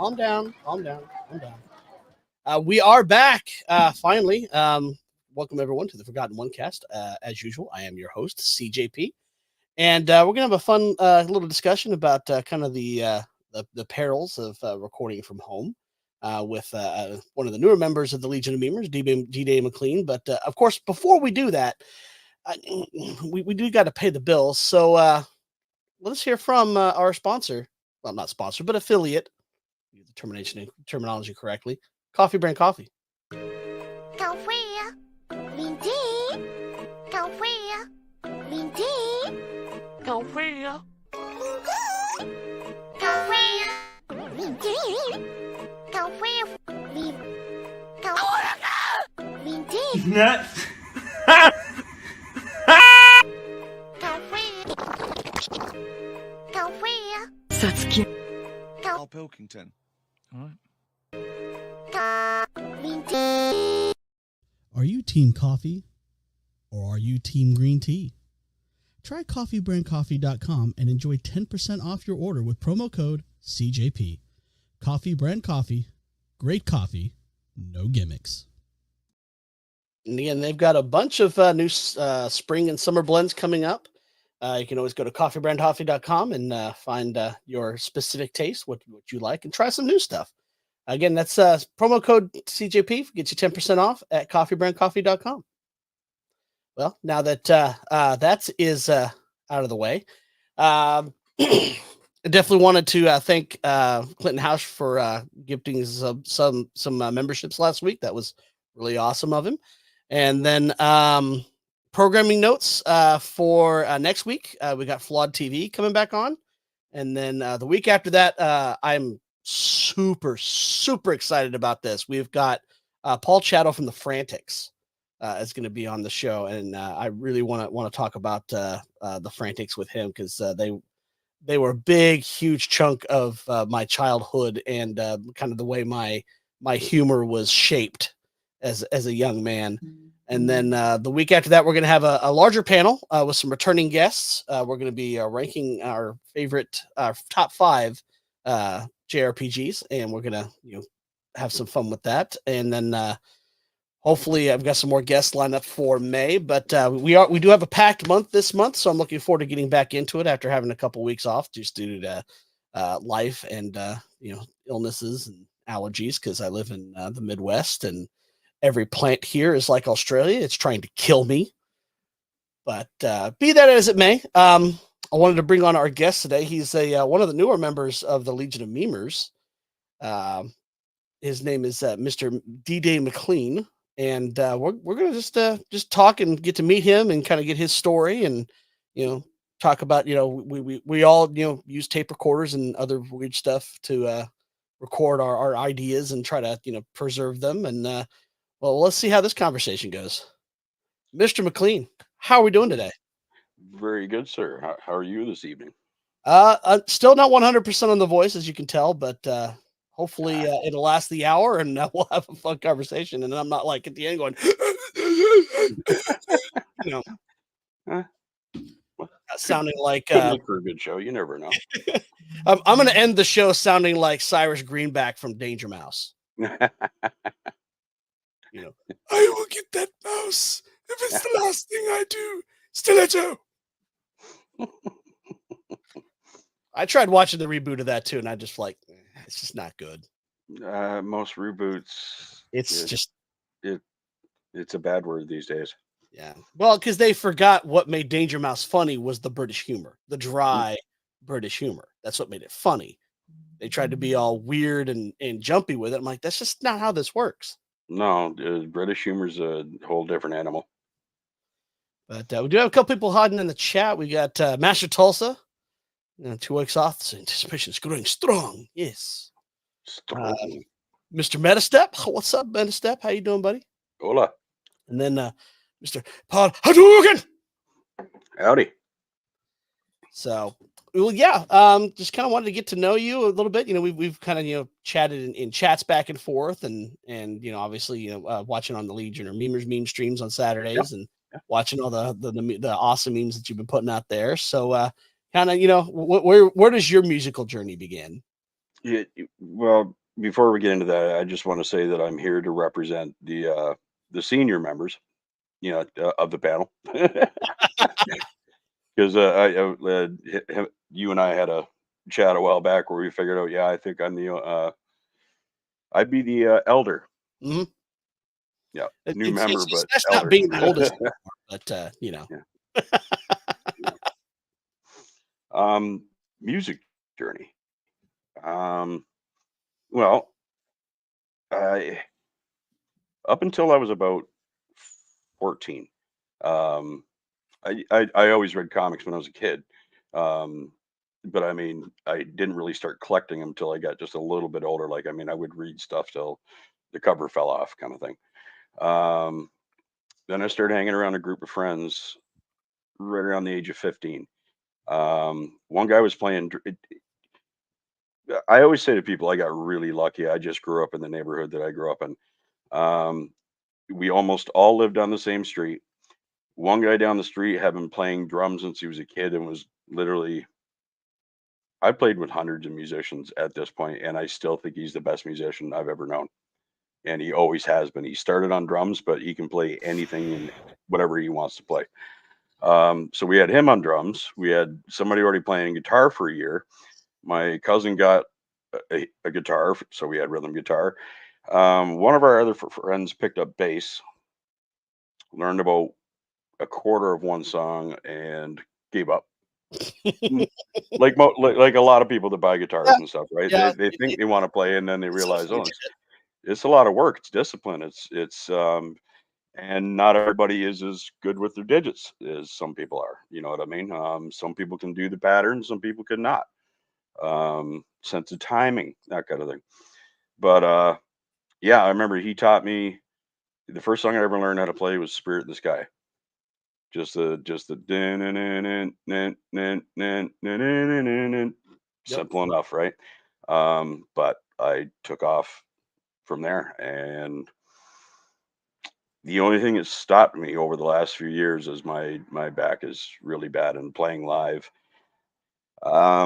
Calm down. Calm down. Calm down. We are back finally. Welcome everyone to the Forgotten OneCast. As usual, I am your host CJP, and we're gonna have a fun little discussion about kind of the perils of recording from home with one of the newer members of the Legion of Memers, D-Day McLean. But of course, before we do that, we do got to pay the bills. So let's hear from our sponsor. Well, not sponsor, but affiliate. Use the terminology correctly. Coffee Brand Coffee. Coffee, green tea. Coffee, green tea. Coffee, coffee, green tea. Coffee, green tea. Nuts. Coffee, Satsuki. Al Pilkington. All right. green tea. Are you team coffee or are you team green tea? Try coffeebrandcoffee.com and enjoy 10% off your order with promo code CJP. Coffee Brand Coffee, great coffee, no gimmicks. And again, they've got a bunch of new spring and summer blends coming up. You can always go to coffeebrandcoffee.com and find your specific taste, what you like, and try some new stuff. Again, that's promo code CJP, gets you 10% off at coffeebrandcoffee.com. Well, now that that is out of the way, I definitely wanted to thank Clinton House for gifting some memberships last week. That was really awesome of him. And then programming notes for next week, we got Flawed TV coming back on. And then the week after that, I'm super excited about this. We've got Paul Chatto from the Frantics is going to be on the show, and I really want to talk about the Frantics with him because they were a big, huge chunk of my childhood and kind of the way my humor was shaped as a young man. And then the week after that, we're going to have a larger panel with some returning guests. We're going to be ranking our favorite, top 5 JRPGs, and we're going to have some fun with that. And then hopefully I've got some more guests lined up for May, but we do have a packed month this month, so I'm looking forward to getting back into it after having a couple weeks off just due to life and illnesses and allergies because I live in the Midwest and every plant here is like Australia. It's trying to kill me. But be that as it may, I wanted to bring on our guest today. He's one of the newer members of the Legion of Memers. His name is Mr. D-Day McLean. And we're going to just talk and get to meet him and kind of get his story and, talk about, we all, use tape recorders and other weird stuff to record our ideas and try to, preserve them. And well, let's see how this conversation goes. Mr. McLean, how are we doing today? Very good, sir. How are you this evening? I'm still not 100% on the voice, as you can tell, but hopefully it'll last the hour and we'll have a fun conversation. And I'm not like at the end going, sounding like make for a good show. You never know. I'm going to end the show sounding like Cyrus Greenback from Danger Mouse. I will get that mouse if it's the last thing I do. Stiletto. I tried watching the reboot of that too, and I just it's just not good. Most reboots, it's a bad word these days. Yeah, well, because they forgot what made Danger Mouse funny was the British humor, the dry British humor. That's what made it funny. They tried to be all weird and jumpy with it. I'm like, that's just not how this works. No, British humor's a whole different animal. But we do have a couple people hiding in the chat. We got Master Tulsa. 2 weeks off. So anticipation is growing strong. Yes. Strong. Mr. Metastep. What's up, Metastep? How you doing, buddy? Hola. And then Mr. Paul Hadouken. Howdy. So, well, yeah. Just kind of wanted to get to know you a little bit. We've kind of chatted in chats back and forth, and obviously watching on the Legion or Memers meme streams on Saturdays, and watching all the awesome memes that you've been putting out there. So, kind of where does your musical journey begin? Well, before we get into that, I just want to say that I'm here to represent the senior members, of the panel, because you and I had a chat a while back where we figured out, yeah, I think I'd be the elder, Mhm. yeah, It, new member it's but nice not elder. being the oldest anymore, but Yeah, yeah. Um, Music journey. Um, well, I up until I was about 14. Um, I always read comics when I was a kid. Um, but I mean, I didn't really start collecting them till I got just a little bit older. Like, I mean, I would read stuff till the cover fell off, kind of thing. Um, then I started hanging around a group of friends right around the age of 15. One guy was playing. I always say to people, I got really lucky. I just grew up in the neighborhood that I grew up in. Um, we almost all lived on the same street. One guy down the street had been playing drums since he was a kid and was literally I played with hundreds of musicians at this point, and I still think he's the best musician I've ever known. And he always has been. He started on drums, but he can play anything and whatever he wants to play. So we had him on drums. We had somebody already playing guitar for a year. My cousin got a guitar, so we had rhythm guitar. One of our other friends picked up bass, learned about a quarter of one song, and gave up. Mm, like a lot of people that buy yeah, guitars and stuff, right? yeah, They think they wanna play, and then they it's so realize, funny. "Oh, it's a lot of work, it's discipline, and not everybody is as good with their digits as some people are, you know what I mean? Some people can do the pattern, some people could not. Sense of timing, that kind of thing. But, yeah, I remember he taught me the first song I ever learned how to play was "Spirit in the Sky." Just the Yep. simple enough, right? But I took off from there, and the only thing that stopped me over the last few years is my back is really bad and playing live. I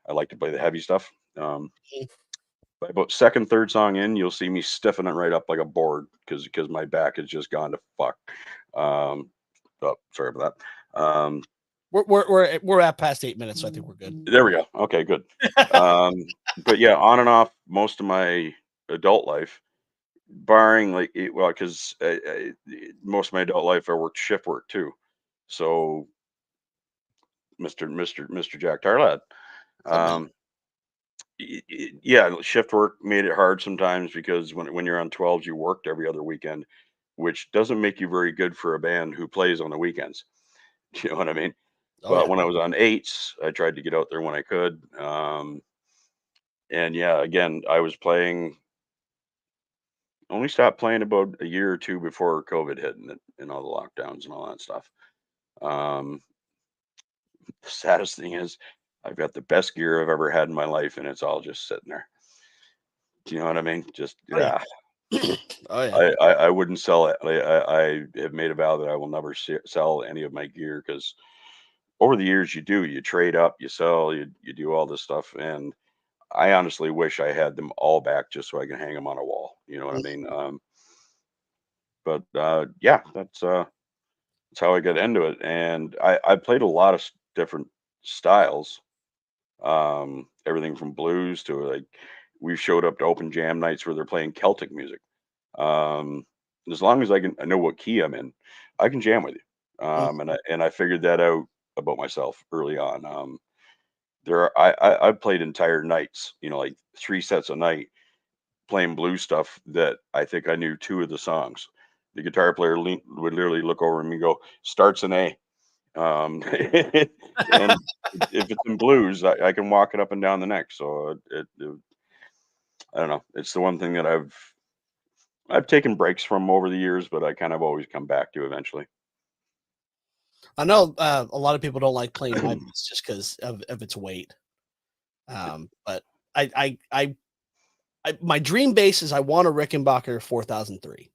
like to play the heavy stuff. By about second, third song in, you'll see me stiffening right up like a board because my back has just gone to fuck. Um, oh, sorry about that. We're at past 8 minutes, so I think we're good. There we go. Okay, good. Um, but yeah, on and off most of my adult life, barring like, well, because most of my adult life I worked shift work too. So, Mister Jack Tarlad, What's up, man? um, yeah, shift work made it hard sometimes because when you're on 12s, you worked every other weekend, which doesn't make you very good for a band who plays on the weekends. You know what I mean? Oh But yeah. when I was on eights, I tried to get out there when I could. And yeah, again, I was playing, only stopped playing about a year or two before COVID hit and all the lockdowns and all that stuff. Um, the saddest thing is I've got the best gear I've ever had in my life, and it's all just sitting there. Do you know what I mean? Just Oh yeah. yeah, Oh yeah. I wouldn't sell it. I have made a vow that I will never sell any of my gear because over the years you trade up, you sell, you do all this stuff, and I honestly wish I had them all back just so I can hang them on a wall. You know what I mean? But yeah, that's how I got into it, and I played a lot of different styles, everything from blues to like we showed up to open jam nights where they're playing Celtic music. Um, as long as I know what key I'm in, I can jam with you. And I figured that out about myself early on. I've played entire nights, like 3 sets a night playing blues stuff that I think I knew 2 of the songs. The guitar player would literally look over at me and go, "Starts an A." And if it's in blues, I can walk it up and down the neck. So I don't know. It's the one thing that I've taken breaks from over the years, but I kind of always come back to eventually. I know a lot of people don't like playing my bass just because of its weight. But my dream bass is I want a Rickenbacker 4003.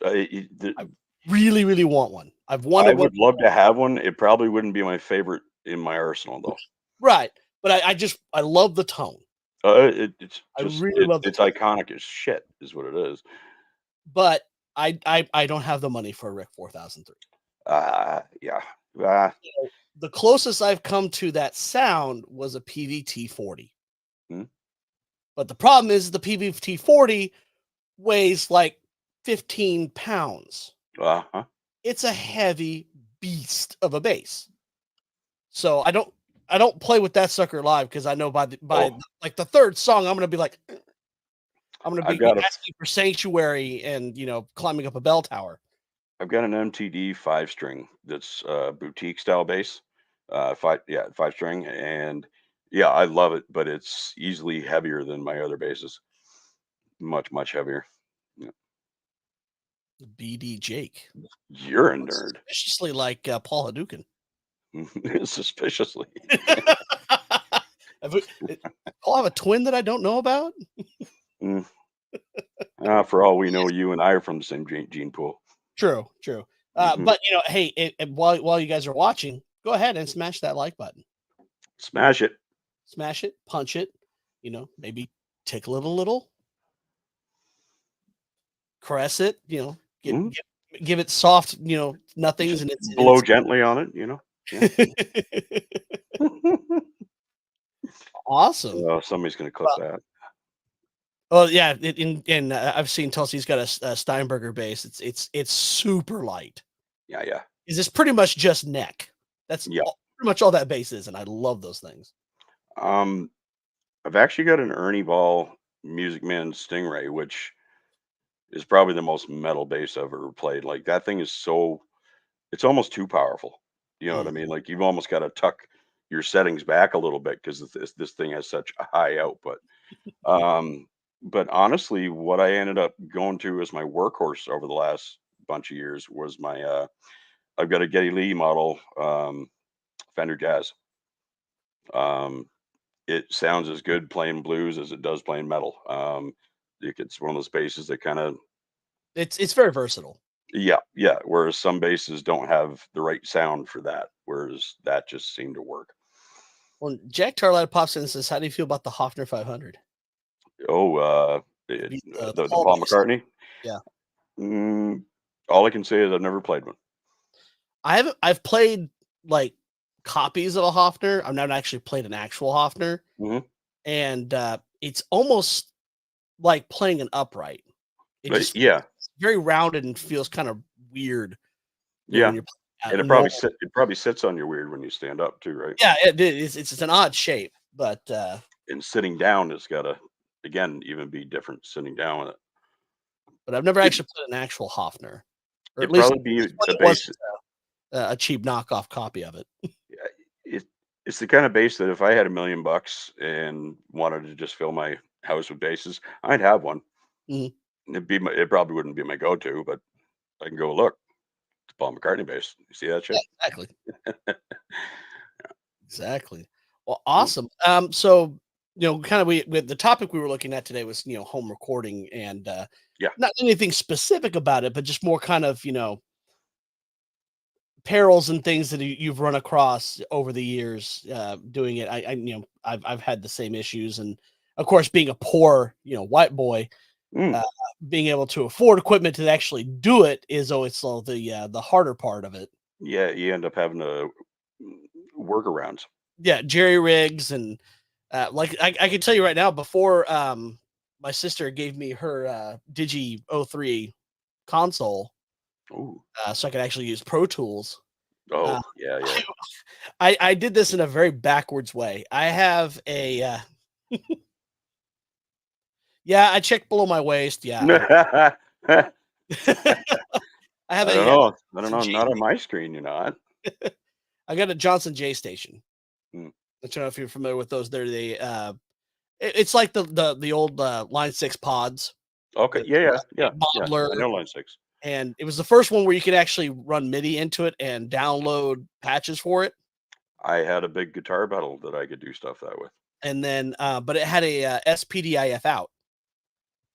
I really, really want one. I've I wanted one. would love to have one. It probably wouldn't be my favorite in my arsenal, though. Right. but I love the tone. It's I just really love the it's tone, iconic as shit, is what it is. but I don't have the money for a Rick 4003. Yeah. Ah, So the closest I've come to that sound was a PVT 40. hmm, But the problem is the PVT 40 weighs like 15 pounds. uh-huh. It's a heavy beast of a bass. So I don't play with that sucker live because I know by Oh, like the third song I'm gonna be like I'm gonna I've be got a asking for sanctuary and climbing up a bell tower. I've got an MTD 5 string that's boutique style bass. 5 string, and yeah, I love it, but it's easily heavier than my other basses. Much heavier. Yeah. BD Jake. You're a nerd. Suspiciously like Paul Hadouken. Suspiciously. Have we- Paul have a twin that I don't know about? Mm. For all we know, you and I are from the same gene pool. True, true. Hmm. But hey, while you guys are watching, go ahead and smash that like button. Smash it. Smash it, punch it, maybe tickle it a little, caress it, get, Mm. give it soft, nothings Just and blow gently on it, Yeah. awesome. Oh, somebody's gonna clip Well, that. oh yeah, I've seen Tulsi's got a Steinberger bass. It's super light. Yeah. Is this pretty much just neck? That's Yeah. pretty much all that bass is, and I love those things. Um, I've actually got an Ernie Ball Music Man Stingray, which is probably the most metal bass I've ever played. Like that thing is it's almost too powerful. You know what I Mm. mean? Like you've almost got to tuck your settings back a little bit because this thing has such a high output. Um, but honestly, what I ended up going to as my workhorse over the last bunch of years was my I've got a Geddy Lee model Fender Jazz. Um, it sounds as good playing blues as it does playing metal. It's one of those basses that kind of It's very versatile. yeah. Whereas some basses don't have the right sound for that, whereas that just seemed to work. Well, Jack Tarlett pops in and says, "How do you feel about the Hofner 500?" Oh, Beat the the Paul Paul bass. McCartney. Yeah, Mm, all I can say is I've never played one. I've played like copies of a Hofner. I've not actually played an actual Hofner, Hmm. and it's almost like playing an upright. It just Yeah, it's very rounded and feels kind of weird, yeah, when you're playing and at normal. it probably sits on you weird when you stand up too, right? Yeah, it is. It's an odd shape, but And sitting down has got to again even be different sitting down with it. I've never It actually played an actual Hofner, or at it'd least probably be one a that bass. wasn't a cheap knockoff copy of it. Yeah, it's the kind of bass that if I had $1,000,000 and wanted to just fill my house with basses, I'd have one. Mhm. It probably wouldn't be my go-to, but I can go look. It's Paul McCartney bass. You see that Yeah, shit? exactly. Exactly. Well, Mm, awesome. So kind of we the topic we were looking at today was home recording and yeah. not anything specific about it, but just more kind of perils and things that you've run across over the years doing it. I've had the same issues, and of course, being a poor white boy, Mm, uh, being able to afford equipment to actually do it is always the harder part of it. yeah, you end up having to workarounds. Yeah, jerry rigs and like I can tell you right now before my sister gave me her Digi 03 console Ooh. so I could actually use Pro Tools. Uh, Oh, yeah. I did this in a very backwards way. I have a yeah, I checked below my waist. Yeah, I I have don't a know. I don't Johnson know. J. Not on my screen, you're not. I got a Johnson J station. Mm. I don't know if you're familiar with those. They're it's like the old Line 6 pods. Okay. The Yeah. modeler, I know Line 6. and it was the first one where you could actually run MIDI into it and download patches for it. I had a big guitar pedal that I could do stuff that with. And then, but it had a SPDIF out.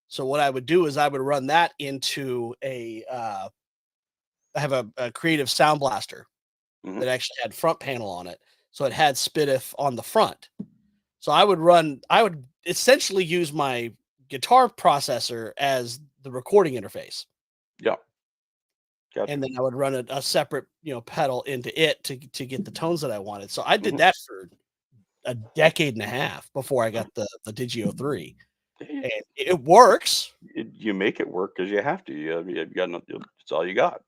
So what I would do is I would run that into I have a Creative Sound Blaster Mhm. that actually had front panel on it. So it had SPDIF on the front. So I would essentially use my guitar processor as the recording interface. Yeah. Gotcha. And then I would run a separate, pedal into it to get the tones that I wanted. So I did Mhm. that for a decade and a half before I got the Digio 3. And it works. You make it work because you have to. You got nothing. It's all you got.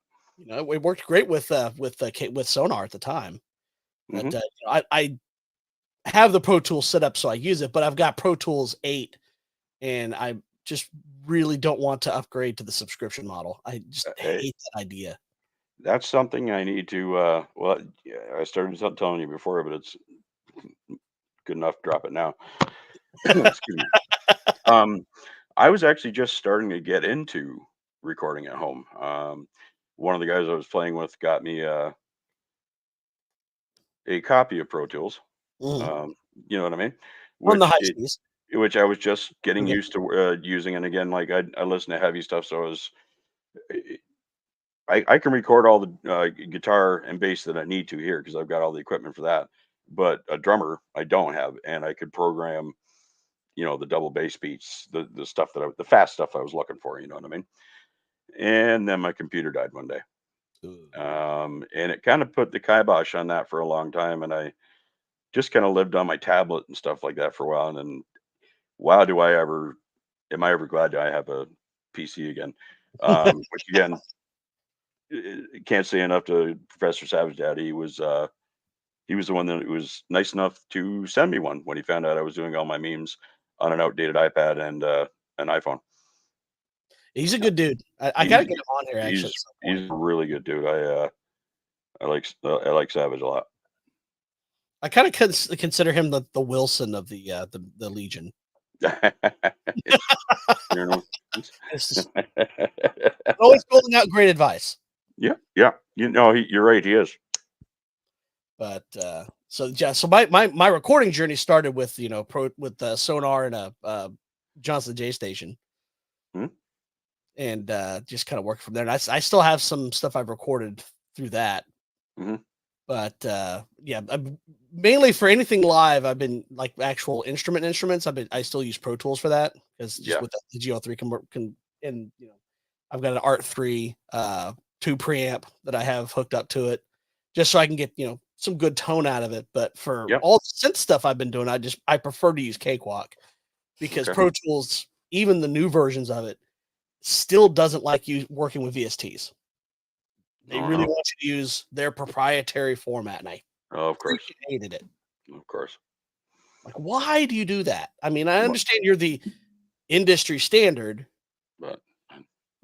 It worked great with Sonar at the time. But Mhm. I have the Pro Tools set up so I use it, but I've got Pro Tools 8, and I just really don't want to upgrade to the subscription model. I just Hey, hate that idea. that's something I need to. Well, yeah, I started telling you before, but it's good enough. Drop it now. Excuse me. Um, I was actually just starting to get into recording at home. One of the guys I was playing with got me a copy of Pro Tools. Mhm. Um, you know what I mean? On the Which high it, seas. which I was just getting Okay. used to using. And again, like I listen to heavy stuff, so I can record all the guitar and bass that I need to here because I've got all the equipment for that. But a drummer I don't have, and I could program, the double bass beats, the stuff the fast stuff I was looking for. You know what I mean? And then my computer died one day, Ooh. and it kind of put the kibosh on that for a long time. And I just kind of lived on my tablet and stuff like that for a while. And then, wow, am I ever glad I have a PC again? Which again, can't say enough to Professor Savage Dad. He was the one that was nice enough to send me one when he found out I was doing all my memes on an outdated iPad and an iPhone. He's a good dude. I gotta He's get him on here actually he's at some point. he's a really good dude. I like Savage a lot. I kind of consider him the Wilson of the Legion. You know? It's just always pulling out great advice. Yeah, yeah. You're right. He is. But so yeah, so my recording journey started with with Sonar and a Johnson J station, Mhm. and just kind of worked from there. And I still have some stuff I've recorded through that. Mhm. But yeah, mainly for anything live, I've been like actual instruments. I still use Pro Tools for that because just Yeah. with the GO3 can and I've got an Art 3 2 preamp that I have hooked up to it just so I can get some good tone out of it. But for Yeah. all the synth stuff I've been doing, I prefer to use Cakewalk because Okay. Pro Tools, even the new versions of it, still doesn't like you working with VSTs. They really Uh-huh. want you to use their proprietary format, and I Oh, of course. freaking hated it. Of course. Like, why do you do that? I mean, I Well, understand you're the industry standard. but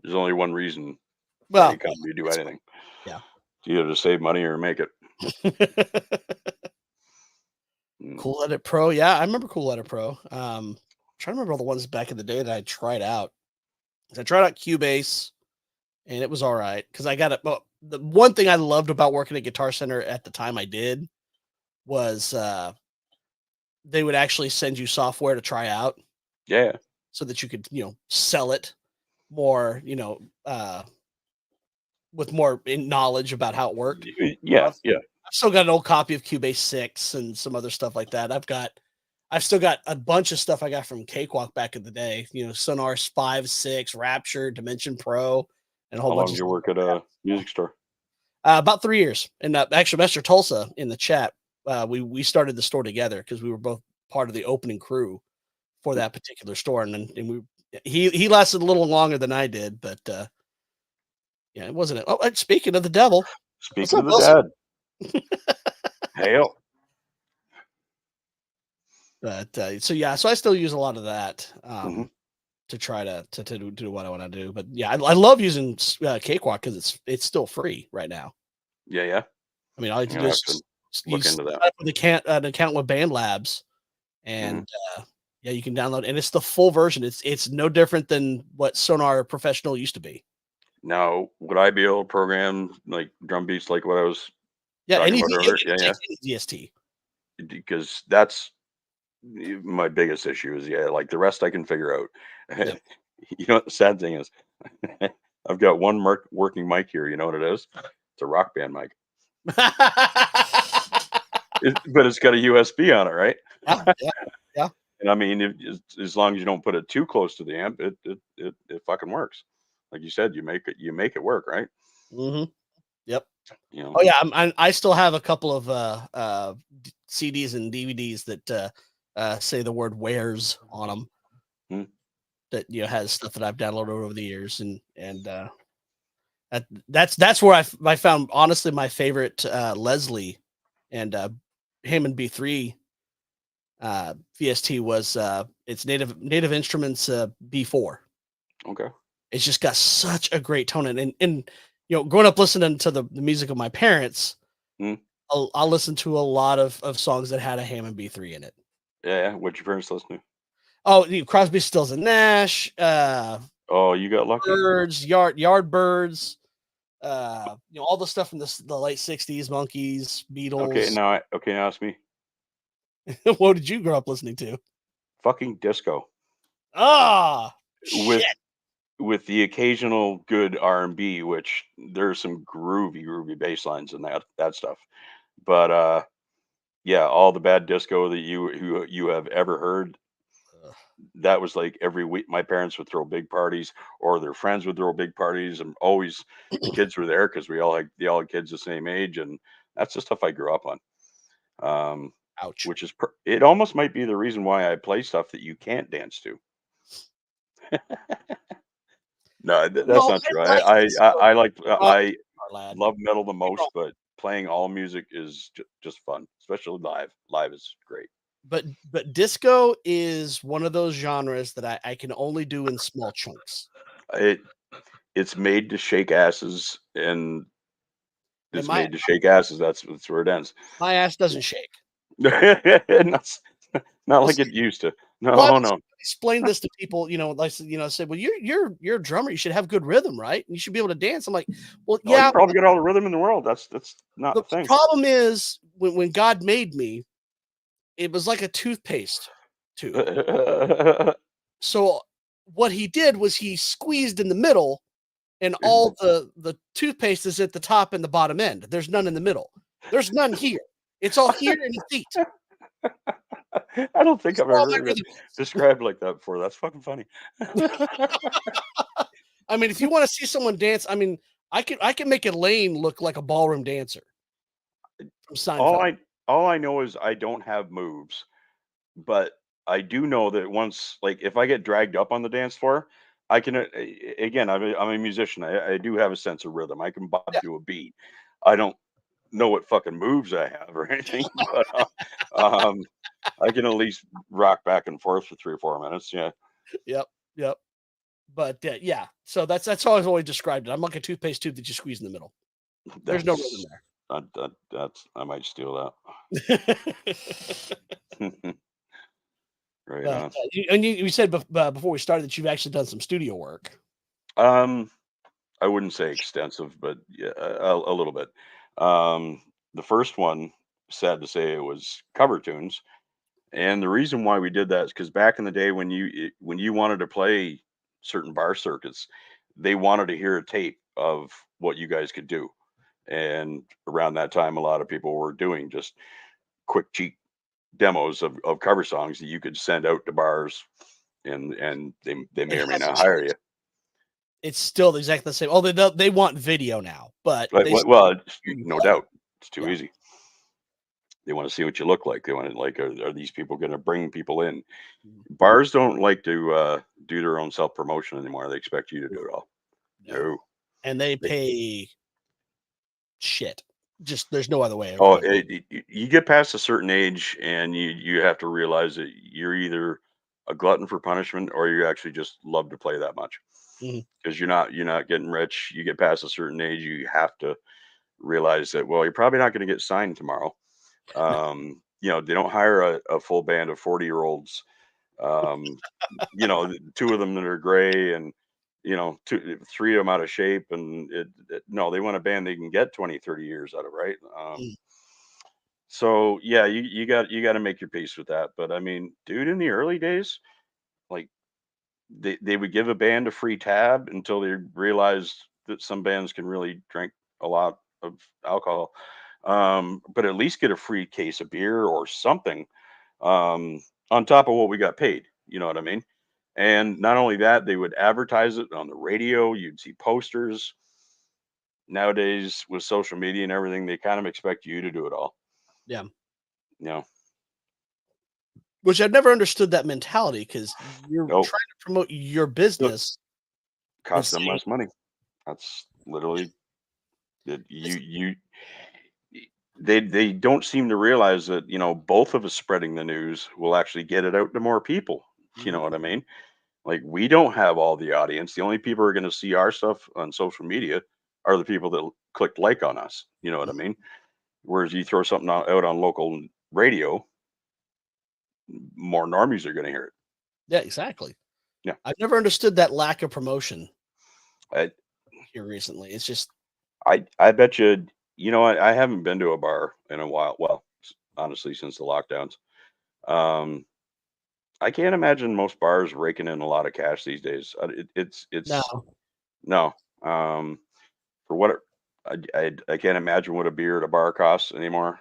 there's only one reason for any Well, company to do it's anything. yeah. It's either to save money or make it. Mm. Cool Edit Pro. Yeah, I remember Cool Edit Pro. Trying to remember all the ones back in the day that I tried out. I tried out Cubase, and it was all right because I got it. Well, the one thing I loved about working at Guitar Center at the time I did was they would actually send you software to try out Yeah. so that you could sell it more with more knowledge about how it worked. So Yeah. Yeah. I've still got an old copy of Cubase 6 and some other stuff like that. I've still got a bunch of stuff I got from Cakewalk back in the day. Sonar 5, 6, Rapture, Dimension Pro, and a whole How bunch long of did you stuff work like at a music store? about 3 years. And actually, Mr. Tulsa in the chat, we started the store together because we were both part of the opening crew for that particular store, and he lasted a little longer than I did, but yeah, it wasn't. Speaking of the devil, what's Speaking up, of the Wilson? dad, hail. But so yeah, so I still use a lot of that Mhm. to try to do what I want to do. But yeah, I love using Cakewalk because it's still free right now. Yeah, yeah. I mean, all you have I'm to do gonna have is to you look into sign that. up with an account with Band Labs, Mhm. and yeah, you can download, and it's the full version. It's no different than what Sonar Professional used to be. Now, would I be able to program like drum beats like what I was Yeah, talking about earlier? it Yeah, yeah. takes any DST. Because that's my biggest issue is like the rest I can figure out. Yep. The sad thing is I've got one working mic here. You know what it is? It's a Rock Band mic, but it's got a USB on it, right? Yeah, yeah. Yeah. And I mean, as long as you don't put it too close to the amp, it fucking works. Like you said, you make it work, right? Mm-hmm. Yep. You know. Oh yeah, I still have a couple of CDs and DVDs that say the word "wares" on them. Hmm. That has stuff that I've downloaded over the years, and that's where I found honestly my favorite Leslie and Hammond B3 VST was it's Native Instruments B4. Okay. It's just got such a great tone, and growing up listening to the music of my parents, Hmm. I'll listen to a lot of songs that had a Hammond B3 in it. Yeah. What'd your parents listen to? Oh, Crosby, Stills and Nash, Oh, you got lucky. Birds, Yardbirds, all the stuff from the late '60s, Monkees, Okay. Beatles. Now ask me. What did you grow up listening to? Fucking disco Ah, with shit. with the occasional good R&B, which there's some groovy bass lines in that stuff. But yeah, all the bad disco that you have ever heard, Ugh. that was like every week. My parents would throw big parties, or their friends would throw big parties, and always the kids were there because they all had kids the same age, and that's the stuff I grew up on. Um, Ouch. which is it almost might be the reason why I play stuff that you can't dance to. No, that's No, not true. I like disco, rock, I lad. love metal the You're wrong. most, but playing all music is just fun, especially live. Live is great. But disco is one of those genres that I can only do in small chunks. It it's made to shake asses, and And it's made to shake asses. That's where it ends. my ass doesn't shake. not, not Well, like see, it used to. well, I've No, no. explained this to people, like said, well, you're a drummer, you should have good rhythm, right? And you should be able to dance. I'm like, well, Oh, you yeah. probably get all the rhythm in the world. That's not The a thing. problem is when God made me, it was like a toothpaste tube. So what he did was he squeezed in the middle, and all the toothpaste is at the top and the bottom end. There's none in the middle. There's none here. It's all here in his feet. I don't think This is I've where all ever my heard it rhythm is. described like that before. That's fucking funny. I mean, if you want to see someone dance, I mean, I can make Elaine look like a ballroom dancer from all Seinfeld. I all I know is I don't have moves, but I do know that once, like, if I get dragged up on the dance floor, I can. Again, I'm a musician. I do have a sense of rhythm. I can Yeah. bob to a beat. I don't know what fucking moves I have or anything, but I can at least rock back and forth for 3 or 4 minutes. Yeah, Yep. Yep. But yeah, so that's how I've always described it. I'm like a toothpaste tube that you squeeze in the middle. There's no rhythm that's that's I might steal there. that. Right But on. you said before we started that you've actually done some studio work. Um, I wouldn't say extensive, but yeah, a little bit. The first one, sad to say, it was cover tunes, and the reason why we did that is because back in the day when you wanted to play certain bar circuits, they wanted to hear a tape of what you guys could do, and around that time, a lot of people were doing just quick, cheap demos of cover songs that you could send out to bars, and they may It or may hasn't not hire changed. you. It's still exactly the same. Oh, they want video now, but Like, they still well, you can no play. doubt, it's too Yeah. easy. They want to see what you look like. They want to, like, are these people going to bring people in? Mhm. Bars don't like to do their own self promotion anymore. They expect you to do it all. No. No. And they They, pay shit. Just there's no other way oh, of it. you get past a certain age, and you have to realize that you're either a glutton for punishment, or you actually just love to play that much. Mhm. Because you're not getting rich. You get past a certain age, you have to realize that, well, you're probably not going to get signed tomorrow. No. They don't hire a full band of 40-year-olds. Um, two of them that are gray, and three of them out of shape, and no, they want a band they can get 20, 30 years out of, right? Mm. So yeah, you got to make your peace with that. But I mean, dude, in the early days, like, they would give a band a free tab until they realized that some bands can really drink a lot of alcohol, but at least get a free case of beer or something. um on top of what we got paid. You know what I mean? And not only that, they would advertise it on the radio. You'd see posters. Nowadays, with social media and everything, they kind of expect you to do it all. Yeah. You know, Which I've never understood that mentality because you're no, trying to promote your look, business and cost them saying, less money. That's literally that they don't seem to realize that, both of us spreading the news will actually get it out to more people. You know Mhm. what I mean? Like, we don't have all the audience. The only people who are going to see our stuff on social media are the people that clicked like on us. You know what I mean? Whereas you throw something out on local radio, more normies are going to hear it. Yeah, exactly. Yeah. I've never understood that lack of promotion I here recently. It's just I bet you. I haven't been to a bar in a while. Well, honestly, since the lockdowns. Um, I can't imagine most bars raking in a lot of cash these days. no. It's no. For what I can't imagine what a beer at a bar costs anymore.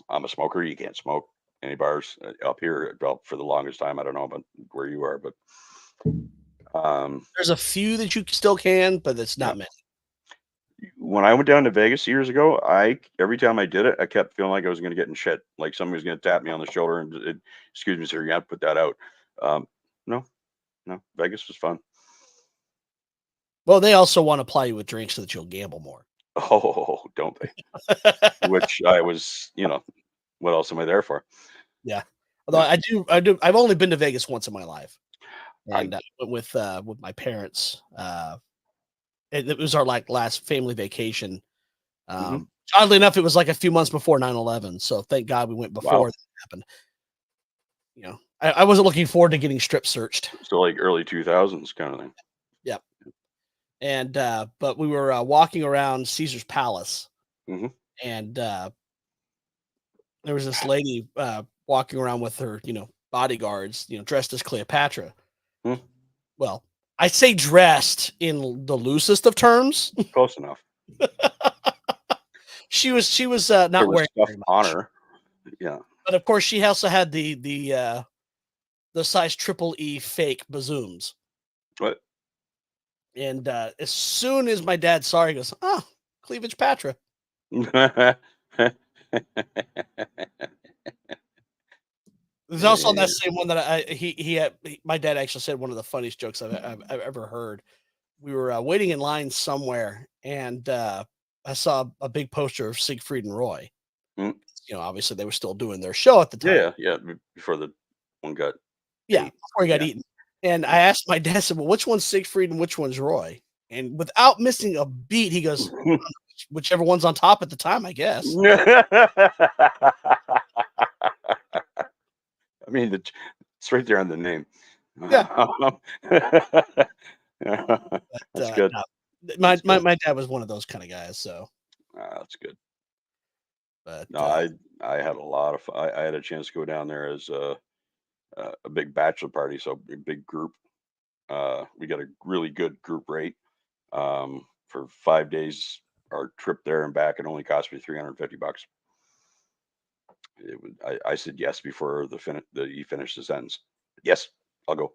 I'm a smoker. You can't smoke any bars up here. Well, for the longest time, I don't know about where you are, but um, There's a few that you still can, but it's yeah. not many. When I went down to Vegas years ago, I every time I did it, I kept feeling like I was going to get in shit, like somebody was going to tap me on the shoulder and, excuse me, sir, you got to put that out. Um, no, no, Vegas was fun. Well, they also want to apply you with drinks so that you'll gamble more. Oh, don't they? Which I was, what else am I there for? Yeah. Although Yeah, I've only been to Vegas once in my life, I and went with my parents. It was our like last family vacation. hmm Oddly enough, it was like a few months before 9/11, so thank God we went before wow. that happened. I wasn't looking forward to getting strip searched. So like early 2000s kind of thing. Yep. And but we were walking around Caesar's Palace, hmm and there was this lady walking around with her, bodyguards, dressed as Cleopatra. hmm Well, I say dressed in the loosest of terms. Close enough. She was There not was wearing stuff very on much, her. Yeah. but of course she also had the size triple E fake bazooms. What? And as soon as my dad saw her, he goes, "Oh, cleavage Patra." There's also on that same one that my dad actually said one of the funniest jokes I've ever heard. We were waiting in line somewhere, and I saw a big poster of Siegfried and Roy. Mm, Obviously they were still doing their show at the time. yeah, yeah. Before the one got Yeah, ate. before he got Yeah. eaten. And I Yeah. asked my dad, I said, "Well, which one's Siegfried and which one's Roy?" And without missing a beat, he goes, "Whichever one's on top at the time, I guess." I mean, it's right there on the name. Yeah, but That's good. no, my, That's my good. my dad was one of those kind of guys. So, That's good. but No, I had a lot of I had a chance to go down there as a big bachelor party, so a big group. We got a really good group rate for 5 days. Our trip there and back, it only cost me $350. I said yes before he finished the sentence. Yes, I'll go.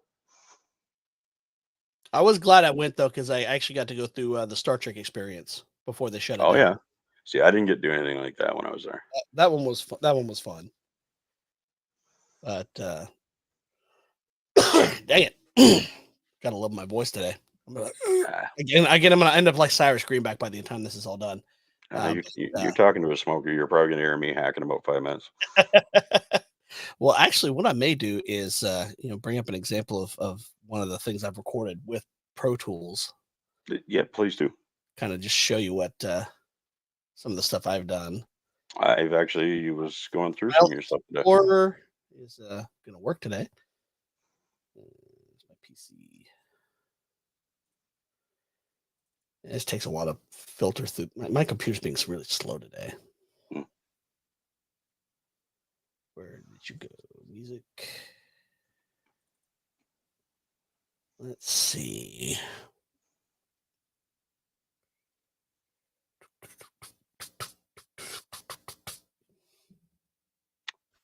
I was glad I went though because I actually got to go through the Star Trek experience before they shut it Oh yeah. down. See, I didn't get to do anything like that when I was there. That one was that one was fun. But dang it, gotta love my voice today. I'm gonna, Ah, again, I'm gonna end up like Cyrus Greenback by the time this is all done. you're talking to a smoker. You're probably gonna hear me hacking about 5 minutes. Well, actually, what I may do is, bring up an example of one of the things I've recorded with Pro Tools, Yeah, please do. kind of just show you what some of the stuff I've done. I've actually was going through some File of your stuff today. Explorer is going to work today. It's my PC. It just takes a lot of filter through. My computer's being really slow today. Mm. Where did you go? Music. Let's see.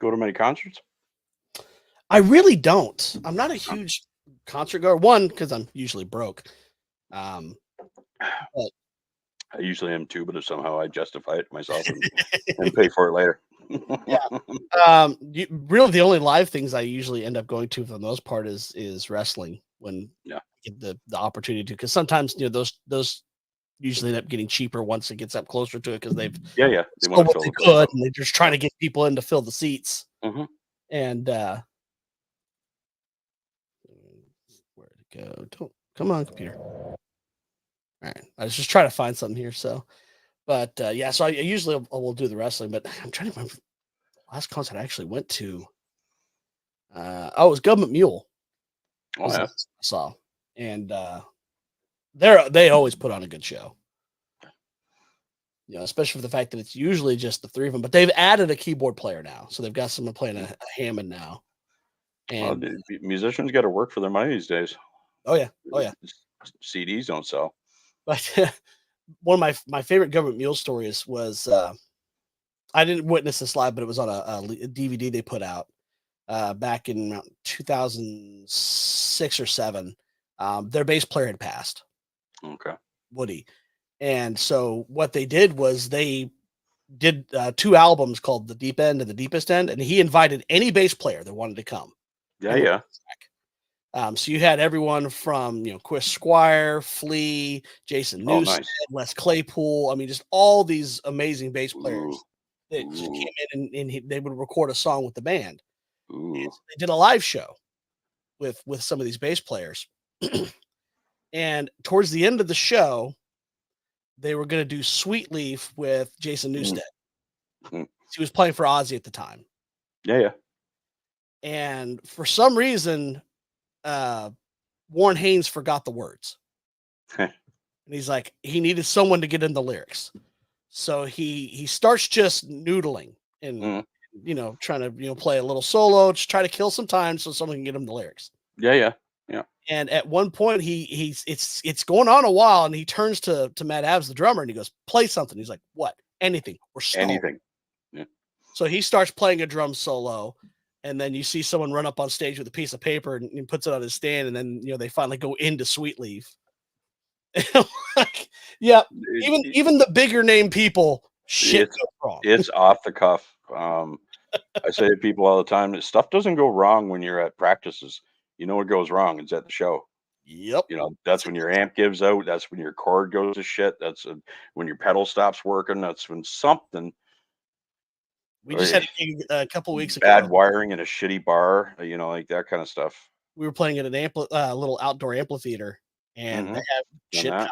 go to many concerts? I really don't. I'm not a huge concert goer. One, because I'm usually broke. But I usually am too, but if somehow I justify it to myself and pay for it later. really the only live things I usually end up going to for the most part is wrestling when Yeah. I get the opportunity to, because sometimes those usually end up getting cheaper once it gets up closer to it because they've Yeah. They sold want to what fill they the place could up. and they're just trying to get people in to fill the seats. Mm-hmm. And where to go? Don't come on, computer. All right, I was just trying to find something here. So, but yeah, so I usually will do the wrestling, but I'm trying to remember the last concert I actually went to. It was Government Mule. Oh, Was the yeah. last I saw, and they always put on a good show. Especially for the fact that it's usually just the three of them, but they've added a keyboard player now, so they've got someone playing a Hammond now. Well, And the musicians got to work for their money these days. oh yeah, CDs don't sell. but one of my favorite Government Mule stories was I didn't witness this live, but it was on a DVD they put out back in around 2006 or 7. Their bass player had passed, Okay. Woody, and so what they did was they did 2 albums called The Deep End and The Deepest End, and he invited any bass player that wanted to come. Yeah. So you had everyone from Chris Squire, Flea, Jason Oh, Newsted, nice. Les Claypool. I mean, just all these amazing bass players Ooh. that just came in and they would record a song with the band. Ooh. And so they did a live show with some of these bass players. And towards the end of the show, they were going to do Sweet Leaf with Jason Newsted. Mm. He was playing for Ozzy at the time. Yeah. And for some reason, Warren Haynes forgot the words. And he's like, he needed someone to get in the lyrics. So he starts just noodling and trying to play a little solo, just try to kill some time so someone can get him the lyrics. Yeah. And at one point it's going on a while, and he turns to Matt Abs, the drummer, and he goes, "Play something." He's like, "What? Anything. We're stalling." Anything. Yeah. So he starts playing a drum solo, and then you see someone run up on stage with a piece of paper and puts it on his stand, and then they finally go into Sweet Leaf. Like, yeah, even the bigger name people, shit goes wrong. It's off the cuff. I say to people all the time that stuff doesn't go wrong when you're at practices. You know what goes wrong? It's at the show. Yep. That's when your amp gives out. That's when your cord goes to shit. That's when your pedal stops working. That's when something. We just had a gig a couple weeks ago. Bad wiring in a shitty bar. Like that kind of stuff. We were playing at an little outdoor amphitheater, and they have shit out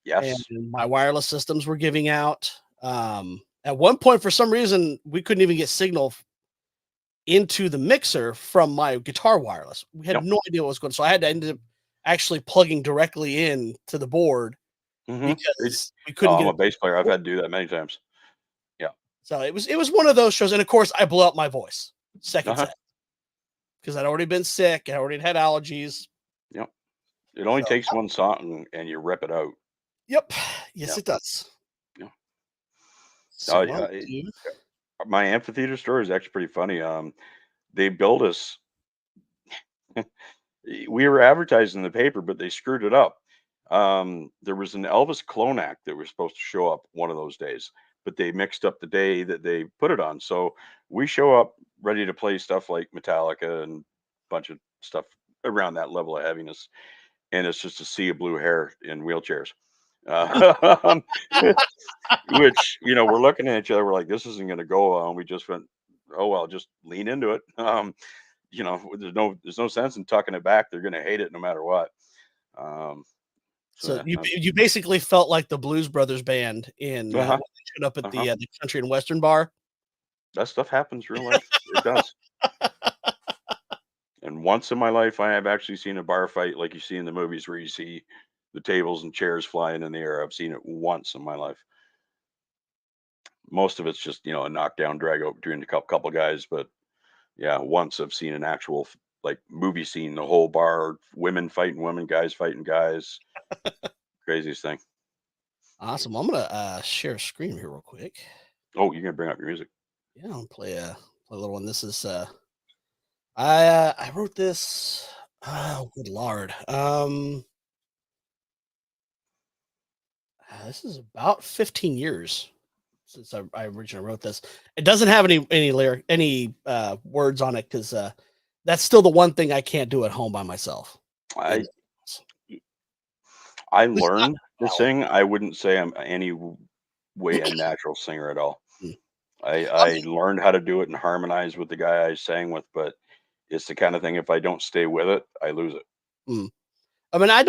there. Yes. And my wireless systems were giving out. At one point, for some reason, we couldn't even get signal into the mixer from my guitar wireless. We had no idea what was going on. So I had to end up actually plugging directly in to the board because we couldn't get I'm a bass player. I've had to do that many times. Yeah. So it was one of those shows. And of course, I blew out my voice second set because I'd already been sick. I already had allergies. Yep. It only takes one song and you rip it out. Yep. Yes, it does. Yeah. So my amphitheater story is actually pretty funny. They billed us. We were advertising in the paper, but they screwed it up. There was an Elvis clone act that was supposed to show up one of those days, but they mixed up the day that they put it on. So we show up ready to play stuff like Metallica and a bunch of stuff around that level of heaviness. And it's just a sea of blue hair in wheelchairs. Which, we're looking at each other. We're like, this isn't going to go well. And we just went, oh, well, just lean into it. There's no sense in tucking it back. They're going to hate it no matter what. So you basically felt like the Blues Brothers band in when they showed up at the Country and Western bar. That stuff happens in real life. It does. And once in my life, I have actually seen a bar fight like you see in the movies where you see the tables and chairs flying in the air. I've seen it once in my life. Most of it's just, a knockdown drag out between a couple guys. But yeah, once I've seen an actual movie scene, the whole bar, women fighting women, guys fighting guys. Craziest thing. Awesome. Well, I'm gonna share a screen here real quick. Oh, you're gonna bring up your music? Yeah, I'll play my little one. This is I wrote this. Oh, good lord. This is about 15 years since I originally wrote this. It doesn't have any words on it because that's still the one thing I can't do at home by myself. I It's I not learned to well. sing. I wouldn't say I'm any way a natural singer at all. Mm. I learned how to do it and harmonize with the guy I sang with, but it's the kind of thing if I don't stay with it, I lose it. Mm. I mean, I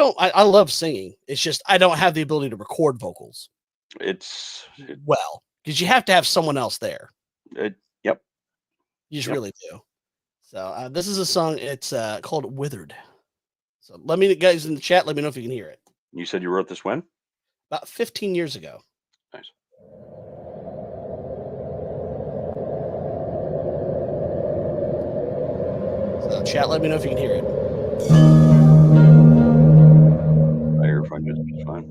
love singing. It's just I don't have the ability to record vocals It's well because you have to have someone else there. yep. You just Yep. really do. So this is a song. It's called "Withered." So let me, guys in the chat, let me know if you can hear it. You said you wrote this when? About 15 years ago. Nice. So chat, let me know if you can hear it. I hear fine, just fine.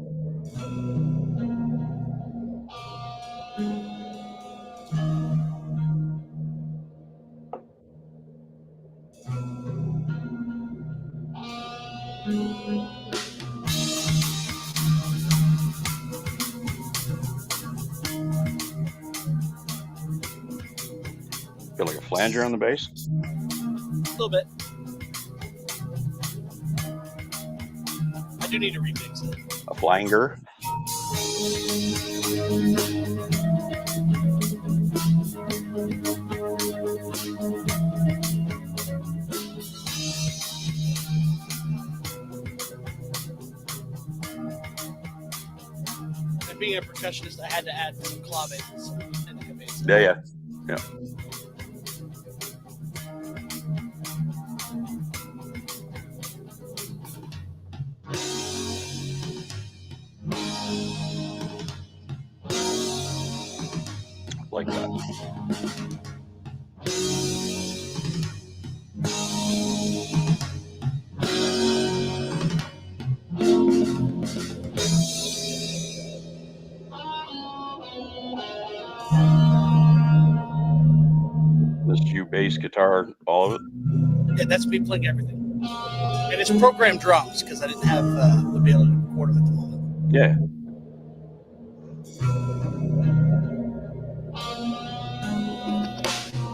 Feel like a flanger on the bass? A little bit. I do need to remix it. A flanger? And being a percussionist, I had to add some claves and the bass. Yeah. Like that. This you bass, guitar, all of it? Yeah, that's me playing everything. And it's programmed drums because I didn't have the ability to record them at the moment. Yeah.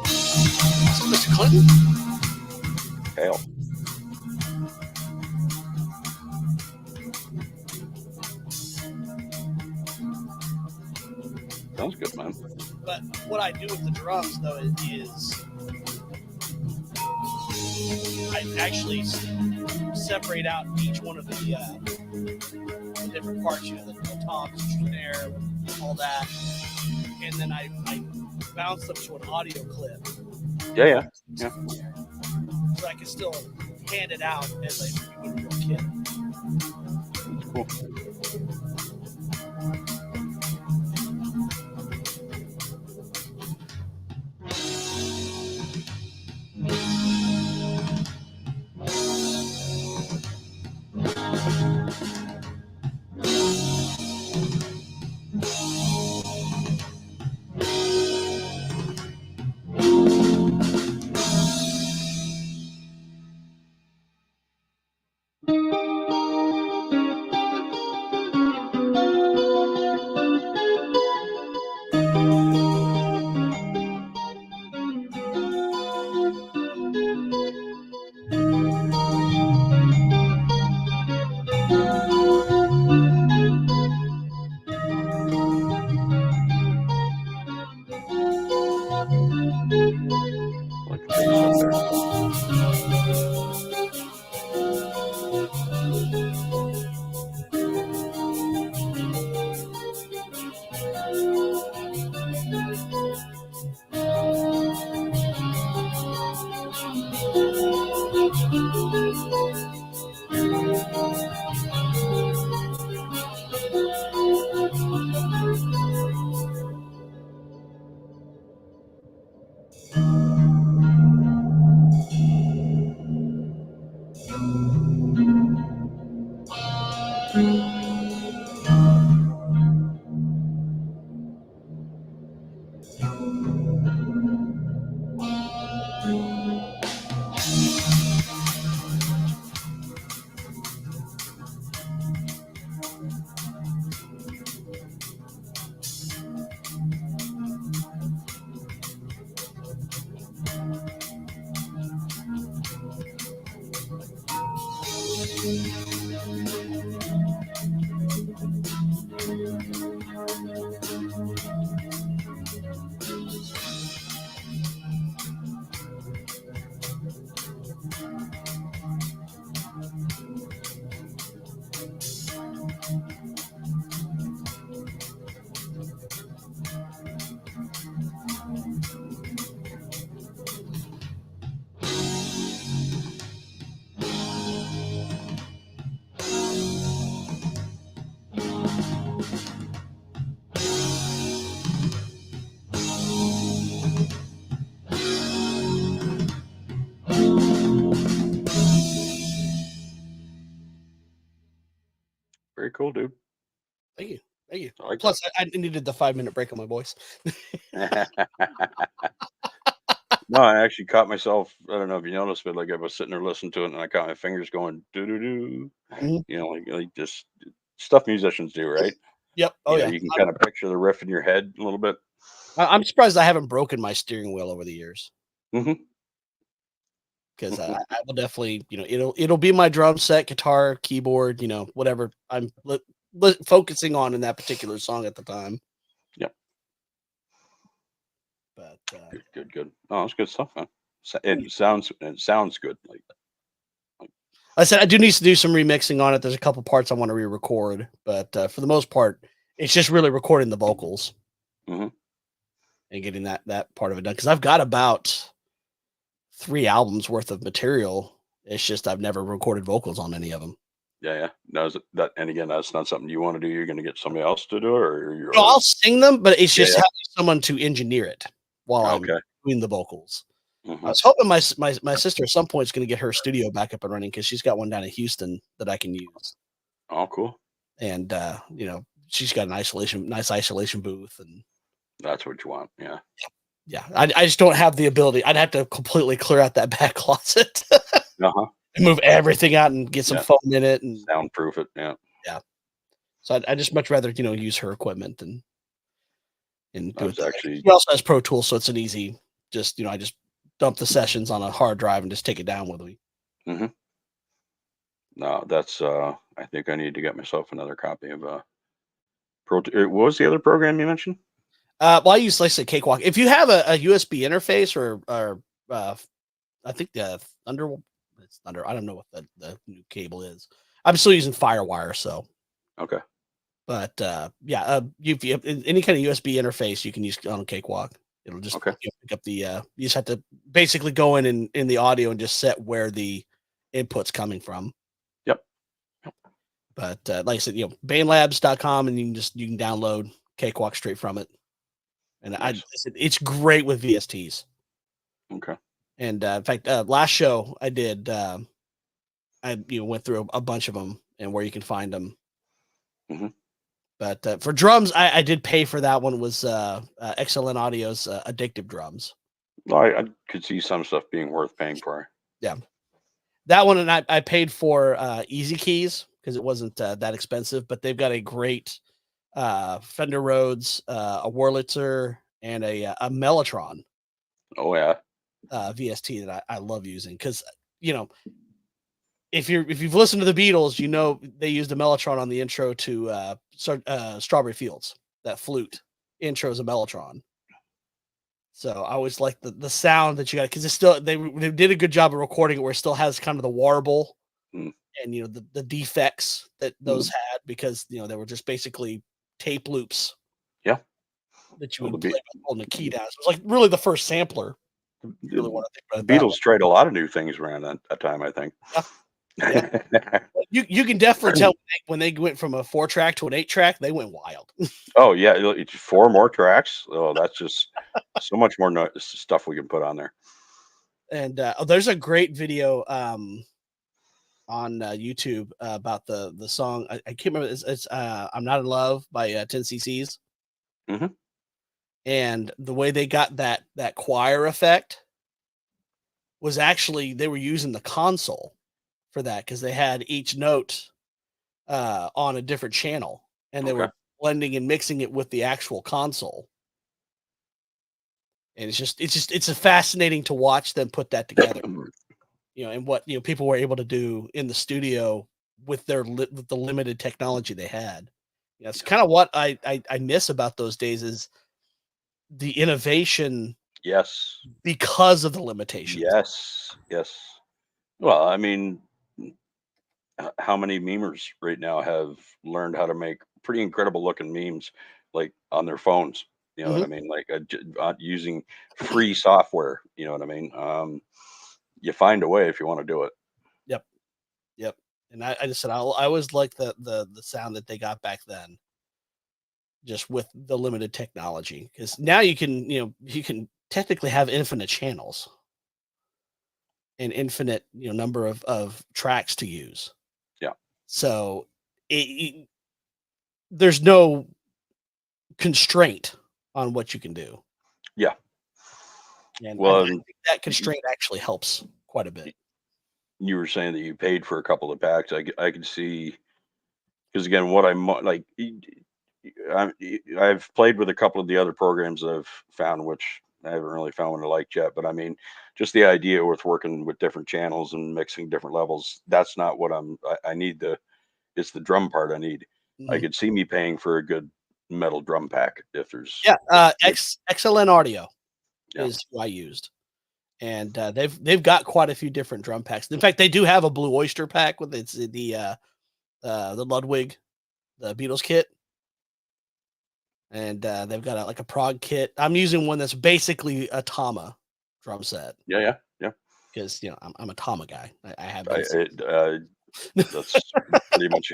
So, Mr. Clinton? Hell. Sounds good, man. But what I do with the drums, though, is I actually separate out each one of the different parts, you know, the toms, snare, all that, and then I bounce them to an audio clip. Yeah. So I can still hand it out as I would a real kid. Cool. Very cool, dude. Thank you. Thank you. I like Plus, I needed the 5-minute break on my voice. that. No, I actually caught myself. I don't know if you noticed, but like I was sitting there listening to it, and I caught my fingers going doo doo doo. Mhm. You know, like just stuff musicians do, right? Yep. Oh, You know, yeah. you can kind of picture the riff in your head a little bit. I'm surprised I haven't broken my steering wheel over the years. Hmm. Because I will definitely, it'll be my drum set, guitar, keyboard, whatever I'm focusing on in that particular song at the time. Yep. But Good. Oh, that's good stuff, man. It sounds good. Like I said, I do need to do some remixing on it. There's a couple parts I want to re-record, but for the most part, it's just really recording the vocals Mhm. and getting that part of it done. Because I've got about 3 albums worth of material. It's just I've never recorded vocals on any of them. yeah. No, that, and again, that's not something you want to do. You're going to get somebody else to do it, or you're. No, I'll sing them, but it's just Yeah. having someone to engineer it while I'm Okay. doing the vocals. I Mhm. was hoping my sister at some point is going to get her studio back up and running because she's got one down in Houston that I can use, Oh, cool. and she's got nice isolation booth, and That's what you want. Yeah. yeah, I just don't have the ability. I'd have to completely clear out that back closet Uh huh. and move everything out and get some Yeah. foam in it, and Soundproof it. Yeah. so I just much rather use her equipment and do it That's that way. actually. She also has Pro Tools, so it's an easy. Just I just dump the sessions on a hard drive and just take it down with me. Hmm. No, that's. I think I need to get myself another copy of what was the other program you mentioned? Well, I use, like I said, Cakewalk. If you have a USB interface or I think the Thunder, it's Thunder. I don't know what the new cable is. I'm still using FireWire, so. Okay. But yeah, if you have any kind of USB interface, you can use on Cakewalk. It'll just Okay. pick up the. You just have to basically go in the audio and just set where the input's coming from. Yep. But like I said, banelabs.com, and you can download Cakewalk straight from it. And Nice. it's great with VSTs. Okay. And in fact, last show I did, I went through a bunch of them and where you can find them. Mhm. But for drums, I did pay for that one. Was Excellent Audio's Addictive Drums. Well, I could see some stuff being worth paying for. Yeah, that one, and I paid for Easy Keys because it wasn't that expensive. But they've got a great Fender Rhodes, a Wurlitzer, and a Mellotron Oh yeah. VST that I love using because if you've listened to the Beatles, they used a Mellotron on the intro to Strawberry Fields. That flute intro is a Mellotron. So I always like the sound that you got because it's still they did a good job of recording it where it still has kind of the warble Mm. and the defects that those had because they were just basically tape loops. Yeah. That you Well, would the play by holding the key down. So it was like really the first sampler. Really The want to think about the it that Beatles tried a lot of new things around that time, I think. Yeah. way. You can definitely tell when they went from a 4-track to an 8-track, they went wild. Oh yeah, it's 4 more tracks. Oh, that's just so much more stuff we can put on there. And there's a great video on YouTube about the song. I can't remember. It's "I'm Not in Love" by 10cc's. Mhm. And the way they got that choir effect was actually they were using the console for that because they had each note on a different channel, and they Okay. were blending and mixing it with the actual console. And it's a fascinating to watch them put that together. And what people were able to do in the studio with with the limited technology they had. It's kind of what I miss about those days is the innovation Yes. because of the limitations. Yes. Yes. Well, I mean, how many memers right now have learned how to make pretty incredible looking memes, like on their phones? You know what I Mhm. mean? Like using free software. You know what I mean? You find a way if you want to do it. Yep. Yep. And I just said I always like the sound that they got back then, just with the limited technology. Because now you can technically have infinite channels and infinite number of tracks to use. Yeah. So there's no constraint on what you can do, Yeah. and I Well, think that constraint actually helps quite a bit. you were saying that you paid for a couple of packs. I could see, because again, what I'm like, I've played with a couple of the other programs that I've found, which I haven't really found one I like yet. But I mean, just the idea with working with different channels and mixing different levels, that's not what I need. It's the drum part I need. I Mhm. could see me paying for a good metal drum pack if there's, Yeah, if, XLN Audio yeah, is who I used, and they've got quite a few different drum packs. In fact, they do have a Blue Oyster pack with the Ludwig, the Beatles kit, and they've got like a prog kit. I'm using one that's basically a Tama drum set yeah, yeah, yeah. because I'm a Tama guy. I have I, been. it, that's pretty much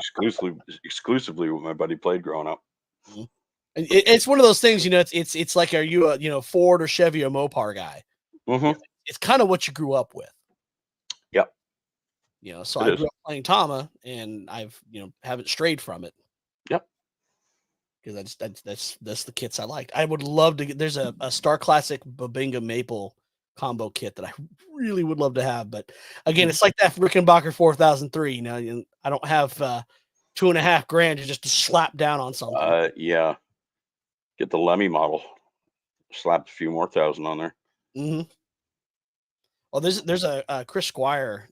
exclusively what my buddy played growing up. Mhm. It's one of those things, it's like, are you a Ford or Chevy or Mopar guy? Hmm. It's kind of what you grew up with. Yeah, So it I is. grew up playing Tama, and I've haven't strayed from it Yep. because that's the kits I liked. I would love to get. There's a Star Classic Babinga Maple combo kit that I really would love to have, but again, it's like that Rickenbacker 4003. And I don't have $2.5 grand just to slap down on something. Yeah. Get the Lemmy model. Slap a few more thousand on there. Hmm. Well, there's a Chris Squire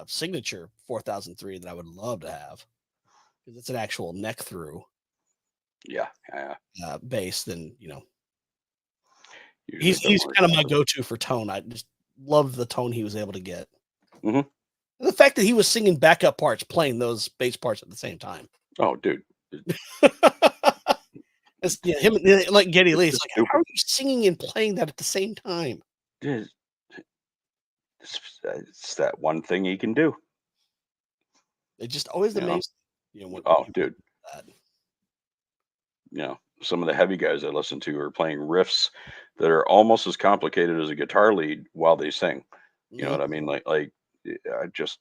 signature 4003 that I would love to have because it's an actual neck through Yeah, yeah. bass. Then Usually he's a bit more kind of my expensive. go-to for tone. I just love the tone he was able to get. Hmm. And the fact that he was singing backup parts, playing those bass parts at the same time. Oh, dude, It's, him like Geddy it's Lee. It's just like, how stupid. are you singing and playing that at the same time? Dude, it's that one thing he can do. It just always You know. amazes when Oh, people dude. do that. Some of the heavy guys I listen to are playing riffs that are almost as complicated as a guitar lead while they sing. You know Mhm. what I mean? Like I just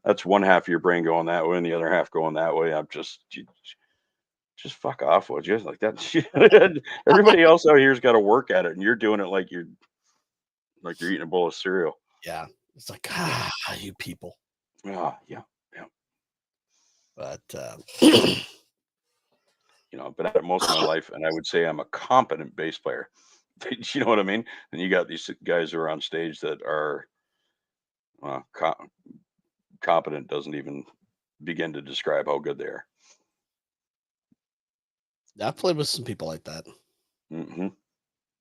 that's one half of your brain going that way and the other half going that way. Just fuck off, would you? Like that. Everybody else out here's got to work at it, and you're doing it like you're eating a bowl of cereal. Yeah, it's like Yeah. you people. Yeah. Yeah. Yeah. But I've been at it most of my life, and I would say I'm a competent bass player. You know what I mean? And you got these guys who are on stage that are uh, co- competent. Doesn't even begin to describe how good they are. I've played with some people like that. Hmm.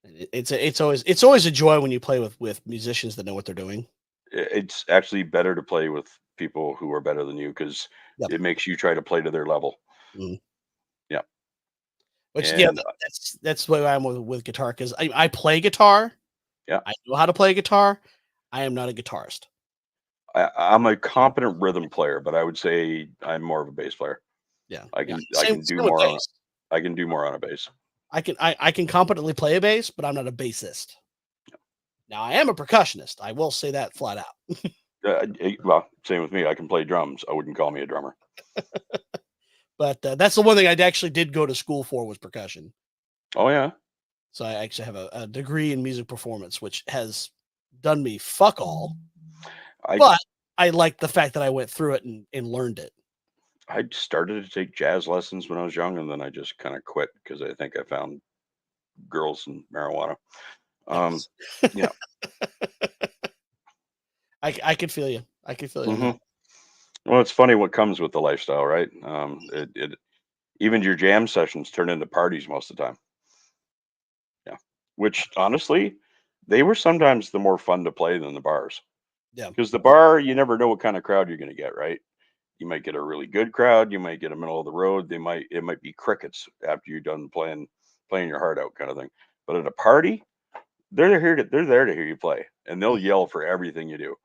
And it's always a joy when you play with musicians that know what they're doing. It's actually better to play with people who are better than you because Yep. it makes you try to play to their level. Mhm. Yeah. Which And that's the way I am with guitar because I play guitar. yeah, I know how to play guitar. I am not a guitarist. I'm a competent rhythm player, but I would say I'm more of a bass player. Yeah, I yeah. can I Same can do same with more on bass. I can do more on a bass. I can competently play a bass, but I'm not a bassist. Now I am a percussionist. I will say that flat out. Well, same with me. I can play drums. I wouldn't call me a drummer. But that's the one thing I actually did go to school for was percussion. Oh yeah. So I actually have a degree in music performance, which has done me fuck all. I But I like the fact that I went through it and learned it. I started to take jazz lessons when I was young, and then I just kind of quit because I think I found girls and marijuana. Um, Yes. yeah. I could feel you. I could feel you on Hmm. that. Well, it's funny what comes with the lifestyle, right? Even your jam sessions turn into parties most of the time. Yeah. Which honestly, they were sometimes the more fun to play than the bars. Yeah. Because the bar, you never know what kind of crowd you're going to get, right? You might get a really good crowd. You might get a middle of the road. It might be crickets after you're done playing your heart out, kind of thing. But at a party, they're there to hear you play, and they'll yell for everything you do.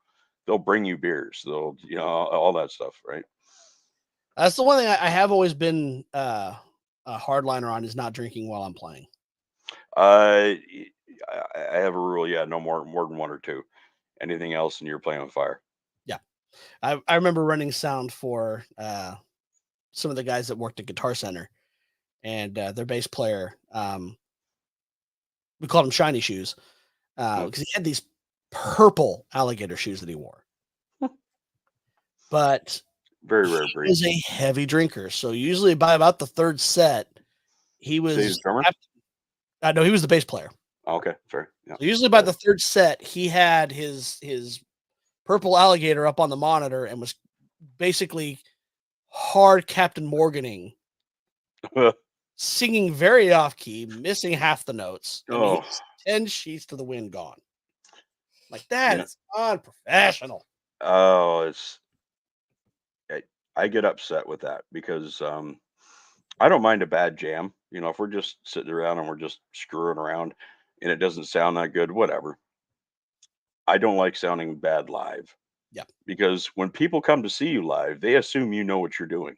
They'll bring you beers. They'll all that stuff, right? That's the one thing I have always been a hardliner on is not drinking while I'm playing. Uh, I have a rule. Yeah, no more than one or two. Anything else, and you're playing with fire. Yeah. I remember running sound for some of the guys that worked at Guitar Center, and their bass player, we called him Shiny Shoes because he had these purple alligator shoes that he wore. But Very rare he breed. was a heavy drinker, so usually by about the third set, he Is he the was. drummer? No, he was the bass player. Okay, sorry. Yeah. So usually by the third set, he had his purple alligator up on the monitor and was basically hard Captain Morganing, singing very off key, missing half the notes. I mean, Oh, he's 10 sheets to the wind gone. Like that yeah. is unprofessional. Oh, I get upset with that because I don't mind a bad jam. If we're just sitting around and we're just screwing around and it doesn't sound that good, whatever. I don't like sounding bad live Yeah. because when people come to see you live, they assume you know what you're doing.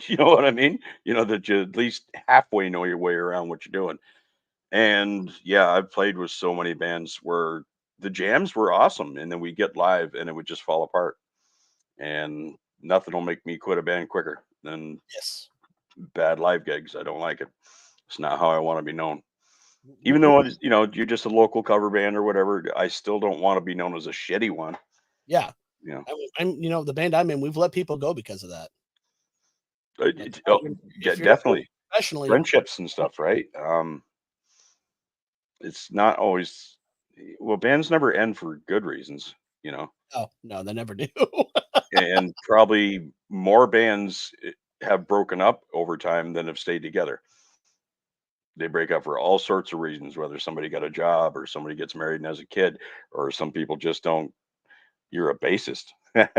You know what I mean? That you at least halfway know your way around what you're doing. And yeah, I've played with so many bands where the jams were awesome and then we get live and it would just fall apart. And nothing will make me quit a band quicker than Yes. bad live gigs. I don't like it. It's not how I want to be known. Even W- though you're just a local cover band or whatever, I still don't want to be known as a shitty one. Yeah. You know, I'm the band I'm in, we've let people go because of that. If you're not doing Definitely it professionally, friendships and stuff, right? It's not always well, bands never end for good reasons, oh no, they never do. and probably more bands have broken up over time than have stayed together. They break up for all sorts of reasons, whether somebody got a job or somebody gets married and has a kid, or some people just don't. You're a bassist. Might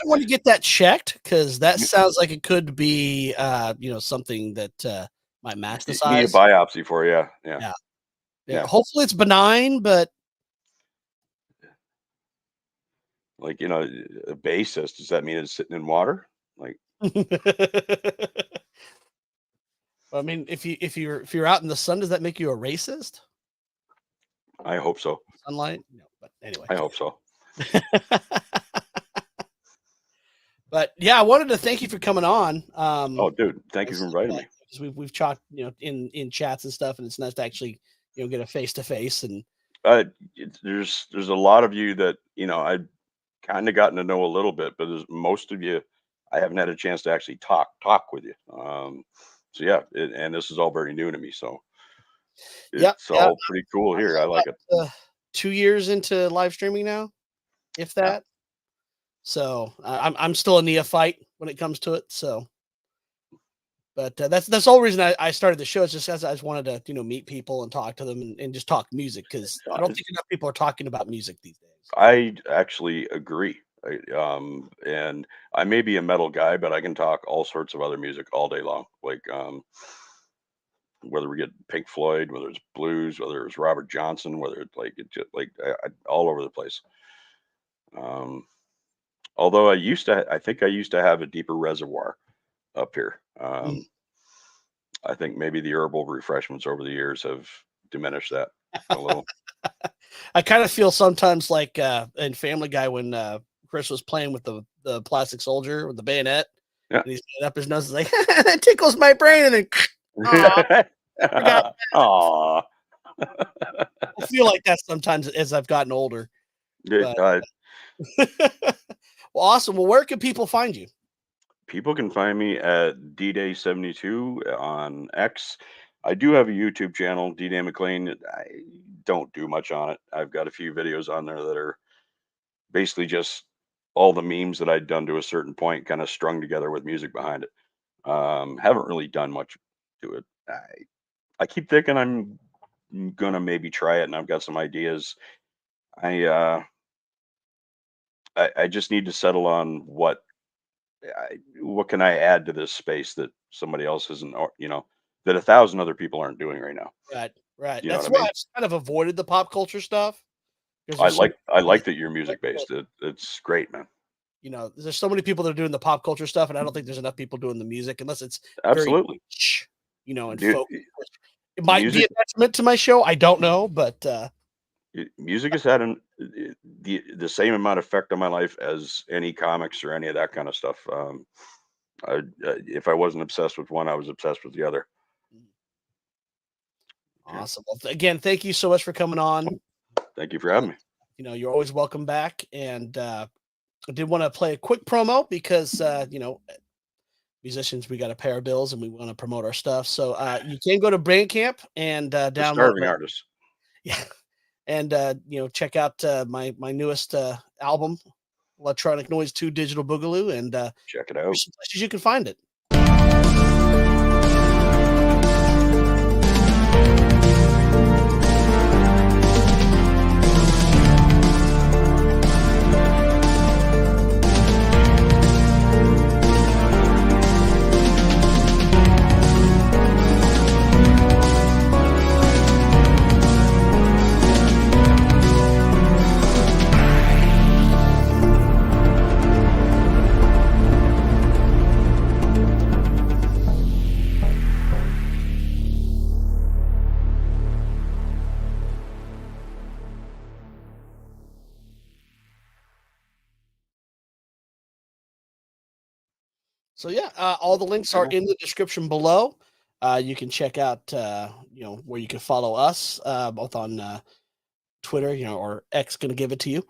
want to get that checked because that sounds like it could be something that might Need a metastasize. biopsy for you. Yeah. Yeah. Yeah. Yeah. Hopefully it's benign, but Like, a bassist, does that mean it's sitting in water? Like, I mean, if you're out in the sun, does that make you a racist? I hope so. Sunlight? No, but anyway. I hope so. But yeah, I wanted to thank you for coming on. Oh, dude, thank you for inviting me. Because we've talked, in chats and stuff, and it's nice to actually, get a face to face. And There's a lot of you that, I kind of gotten to know a little bit, but there's most of you, I haven't had a chance to actually talk with you. So yeah, and this is all very new to me. So yeah, it's all pretty cool here. I like it. 2 years into live streaming now, if Yeah. that. So I'm still a neophyte when it comes to it. So, but that's the whole reason I started the show. It's just as I just wanted to meet people and talk to them and just talk music because I don't think enough people are talking about music these days. I actually agree. And I may be a metal guy, but I can talk all sorts of other music all day long. Like, whether we get Pink Floyd, whether it's blues, whether it's Robert Johnson, whether it's like it just like all over the place. Um, Although I think I used to have a deeper reservoir up here. Mm. I think maybe the herbal refreshments over the years have diminished that a little. I kind of feel sometimes like in Family Guy when Chris was playing with the plastic soldier with the bayonet, Yeah. and he's up his nose, is like that tickles my brain, and then forgot. Aw. I feel like that sometimes as I've gotten older. But, well, awesome. Well, where can people find you? People can find me at D-Day 72 on X. I do have a YouTube channel, D-Day McLean. I don't do much on it. I've got a few videos on there that are basically just all the memes that I'd done to a certain point kind of strung together with music behind it. Haven't really done much to it. I keep thinking I'm gonna maybe try it, and I've got some ideas. I uh, I just need to settle on what can I add to this space that somebody else isn't, or that 1,000 other people aren't doing right now. Right, right. You know what That's I why mean? I've kind of avoided the pop culture stuff because I there's so like I many like that you're music based. It's great, man. there's so many people that are doing the pop culture stuff, and I don't think there's enough people doing the music unless it's very Absolutely, niche, and dude. folk. It might be Music a detriment to my show. I don't know, but music has had the same amount of effect on my life as any comics or any of that kind of stuff. If I wasn't obsessed with one, I was obsessed with the other. Yeah. awesome. Well, again, thank you so much for coming on. Thank you for having me. You're always welcome back. And I did want to play a quick promo because musicians, we got to pay our bills and we want to promote our stuff. So you can go to Bandcamp and The download. starving artist. Yeah, and check out my newest album, Electronic Noise 2 Digital Boogaloo, and Check it out. there's some places you can find it. So yeah, all the links are in the description below. You can check out where you can follow us both on Twitter, or X going to give it to you.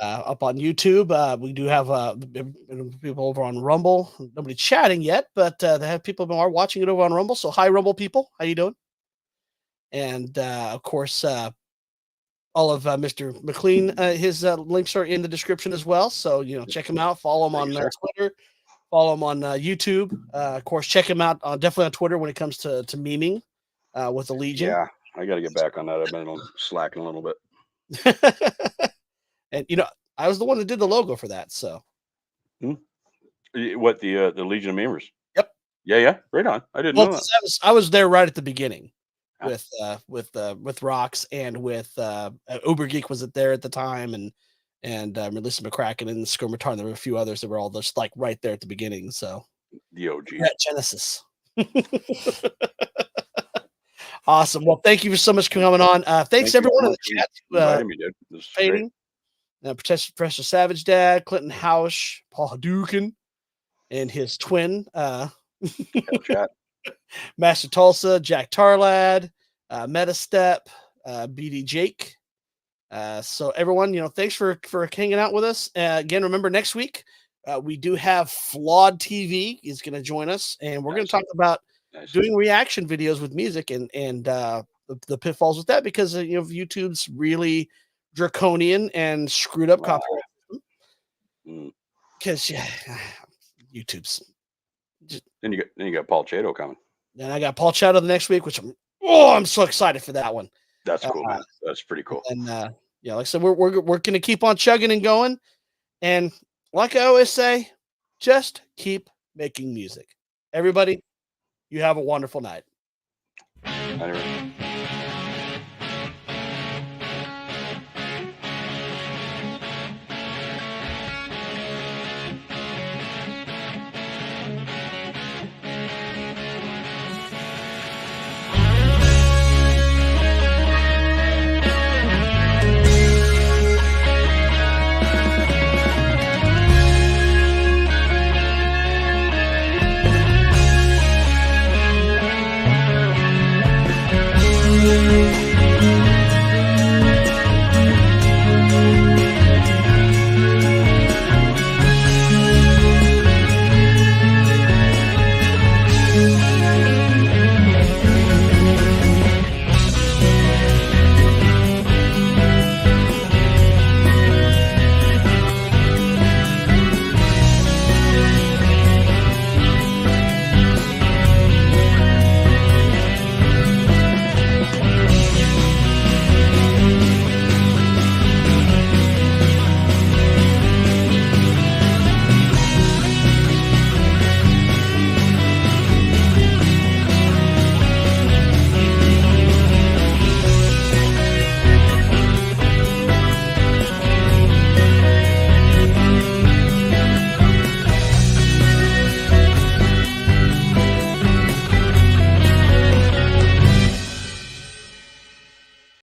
Up on YouTube, we do have people over on Rumble. Nobody chatting yet, but they have people who are watching it over on Rumble. So hi, Rumble people, how you doing? And of course, all of Mr. McLean, his links are in the description as well. So check him out, follow him Thank on you, sir. Twitter. Follow him on YouTube. Of course, check him out definitely on Twitter when it comes to memeing with the Legion. Yeah, I got to get back on that. I've been slacking a little bit. And I was the one that did the logo for that. So What the Legion of Memers? Yep. Yeah, right on. I didn't well, know 'cause that. I was there right at the beginning Ah. with Rocks and with Uber Geek was it there at the time and Melissa McCracken and Skirmitar. There were a few others that were all just like right there at the beginning. So The OG. at Genesis. Awesome. Well, thank you so much for coming on. Thanks Thank you everyone so in the much for chat. inviting me, dude. This is great. Fading. Professor Savage Dad, Clinton Housh, Paul Hadouken, and his twin, Chat. Master Tulsa, Jack Tarlad, Metastep, BD Jake. So everyone, thanks for hanging out with us. Again, remember next week we do have Flawed TV is going to join us, and we're going to talk about doing reaction videos with music and the pitfalls with that because YouTube's really draconian and screwed up copyright because YouTube's. Then you got Paul Chato coming. And I got Paul Chato the next week, which I'm so excited for that one. That's cool, man. That's pretty cool. And like I said, we're gonna keep on chugging and going. And like I always say, just keep making music. Everybody, you have a wonderful night. Anyway.